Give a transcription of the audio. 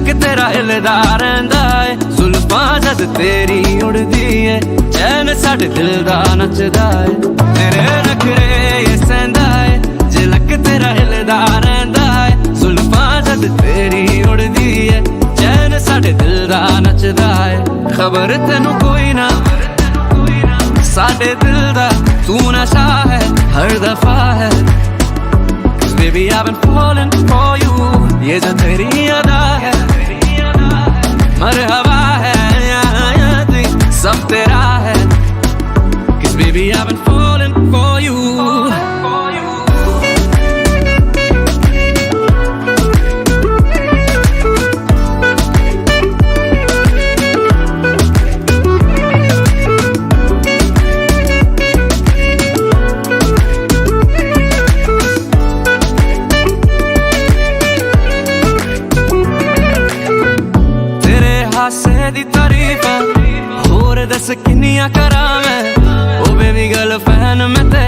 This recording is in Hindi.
लक तेरा हिलदा रहिंदा है, जुल्फां जद तेरी उड़दी है, चैन साडे दिल दा नचदा है। तेरे नखरे ये सहंदा है, जे लक तेरा हिलदा रहिंदा है, जुल्फां जद तेरी उड़दी है, चैन साडे दिल दा नचदा है। खबर तेनू कोई ना साडे दिल दा तू नशा है हर दफा है। Baby I've been falling for you, ये जो तेरी अदा है मरहबा है, सब तेरा है। Cause baby I've been falling for you। हासे दी तारीफ होर दस किन्नियां करां मैं, ओ बेबी गर्ल फैन मैं ते।